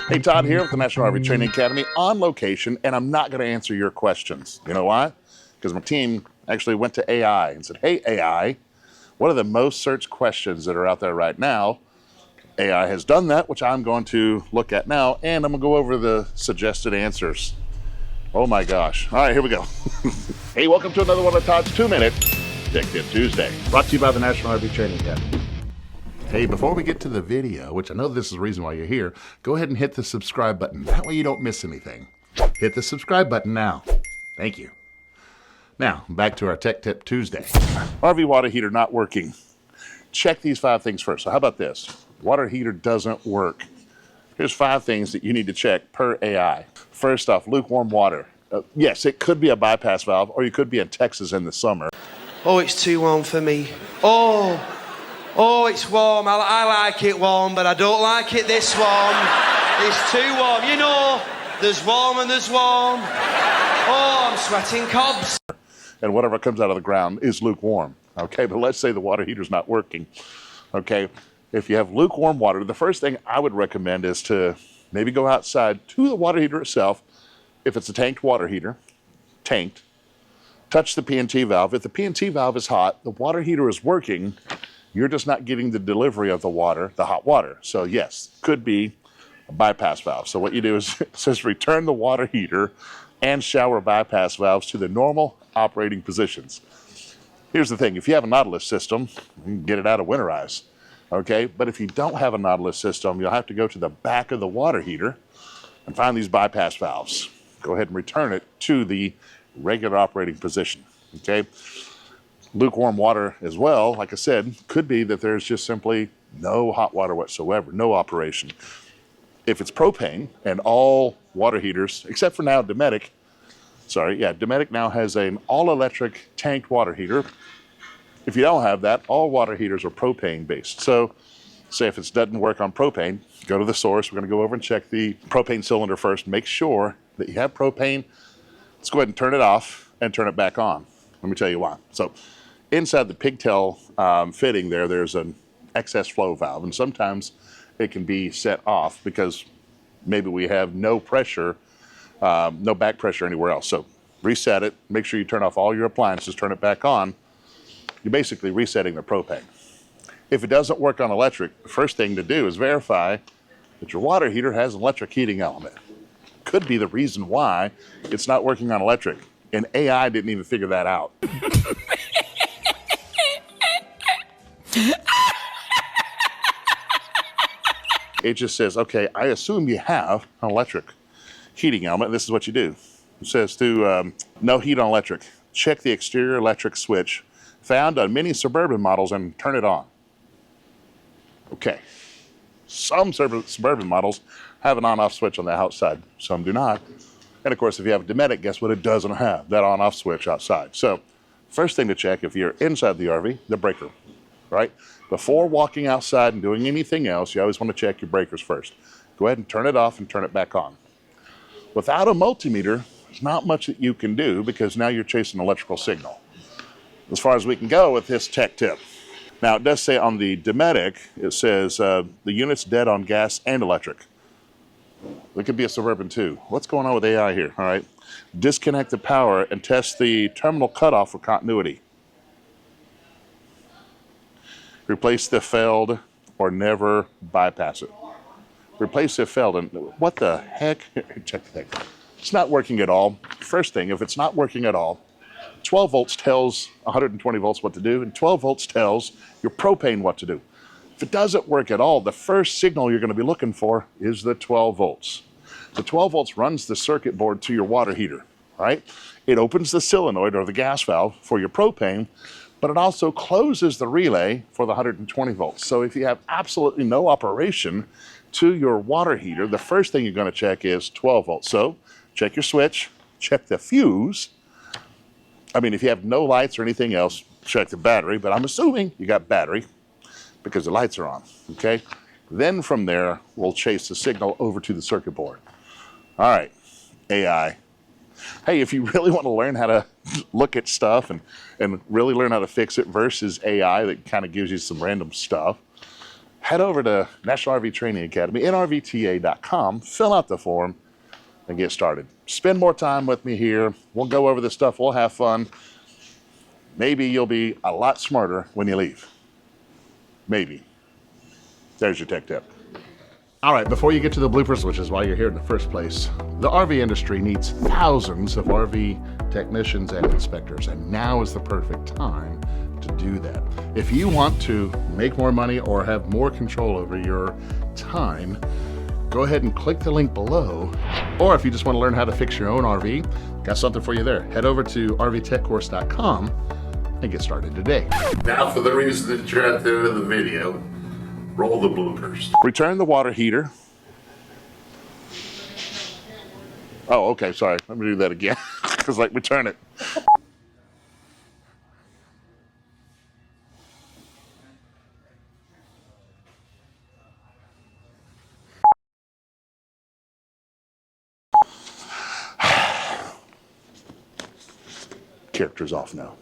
Hey, Todd here with the National RV Training Academy on location, and I'm not going to answer your questions. You know why? Because my team actually went to AI and said, hey, AI, what are the most searched questions that are out there right now? AI has done that, which I'm going to look at now, and I'm going to go over the suggested answers. Oh my gosh. All right, here we go. Hey, welcome to another one of Todd's 2-Minute Tech Tip Tuesday, brought to you by the National RV Training Academy. Hey, before we get to the video, which I know this is the reason why you're here, go ahead and hit the subscribe button. That way you don't miss anything. Hit the subscribe button now. Thank you. Now, back to our Tech Tip Tuesday. RV water heater not working. Check these 5 things first. So how about this? Water heater doesn't work. Here's 5 things that you need to check per AI. First off, lukewarm water. Yes, it could be a bypass valve, or you could be in Texas in the summer. Oh, it's too warm for me. Oh, it's warm. I like it warm, but I don't like it this warm. It's too warm. You know, there's warm and there's warm. Oh, I'm sweating cobs. And whatever comes out of the ground is lukewarm. Okay, but let's say the water heater's not working. Okay, if you have lukewarm water, the first thing I would recommend is to maybe go outside to the water heater itself. If it's a tanked water heater, tanked, touch the P&T valve. If the P&T valve is hot, the water heater is working, you're just not getting the delivery of the water, the hot water. So yes, could be a bypass valve. So what you do is it says return the water heater and shower bypass valves to the normal operating positions. Here's the thing, if you have a Nautilus system, you can get it out of winterize, okay? But if you don't have a Nautilus system, you'll have to go to the back of the water heater and find these bypass valves. Go ahead and return it to the regular operating position, okay? Lukewarm water as well, like I said, could be that there's just simply no hot water whatsoever, no operation. If it's propane, and all water heaters, except for now Dometic now has an all-electric tanked water heater. If you don't have that, all water heaters are propane-based. So say if it doesn't work on propane, go to the source. We're going to go over and check the propane cylinder first. Make sure that you have propane. Let's go ahead and turn it off and turn it back on. Let me tell you why. So inside the pigtail fitting there's an excess flow valve, and sometimes it can be set off because maybe we have no pressure, no back pressure anywhere else. So reset it, make sure you turn off all your appliances, turn it back on. You're basically resetting the propane. If it doesn't work on electric, the first thing to do is verify that your water heater has an electric heating element. Could be the reason why it's not working on electric, and AI didn't even figure that out. It just says, okay, I assume you have an electric heating element. This is what you do. It says to no heat on electric. Check the exterior electric switch found on many Suburban models and turn it on. Okay. Some Suburban models have an on-off switch on the outside. Some do not. And of course, if you have a Dometic, guess what? It doesn't have that on-off switch outside. So first thing to check if you're inside the RV, the breaker, right? Before walking outside and doing anything else, you always want to check your breakers first. Go ahead and turn it off and turn it back on. Without a multimeter, there's not much that you can do because now you're chasing electrical signal. As far as we can go with this tech tip. Now it does say on the Dometic, it says the unit's dead on gas and electric. It could be a Suburban too. What's going on with AI here? All right. Disconnect the power and test the terminal cutoff for continuity. Replace the failed or never bypass it. Replace if failed, and what the heck? Check the thing. It's not working at all. First thing, if it's not working at all, 12 volts tells 120 volts what to do, and 12 volts tells your propane what to do. If it doesn't work at all, the first signal you're going to be looking for is the 12 volts. The 12 volts runs the circuit board to your water heater, right? It opens the solenoid or the gas valve for your propane, but it also closes the relay for the 120 volts. So if you have absolutely no operation to your water heater, the first thing you're going to check is 12 volts. So check your switch, check the fuse. I mean, if you have no lights or anything else, check the battery, but I'm assuming you got battery because the lights are on, okay? Then from there, we'll chase the signal over to the circuit board. All right, AI. Hey, if you really want to learn how to look at stuff and really learn how to fix it versus AI that kind of gives you some random stuff, head over to National RV Training Academy, NRVTA.com, fill out the form, and get started. Spend more time with me here. We'll go over this stuff. We'll have fun. Maybe you'll be a lot smarter when you leave. Maybe. There's your tech tip. All right, before you get to the bloopers, which is why you're here in the first place, the RV industry needs thousands of RV technicians and inspectors, and now is the perfect time to do that. If you want to make more money or have more control over your time, go ahead and click the link below. Or if you just want to learn how to fix your own RV, got something for you there. Head over to rvtechcourse.com and get started today. Now for the reason that you're at the end of the video, roll the bloopers. Return the water heater. Oh, okay, sorry. Let me do that again. Because like, return it. Character's off now.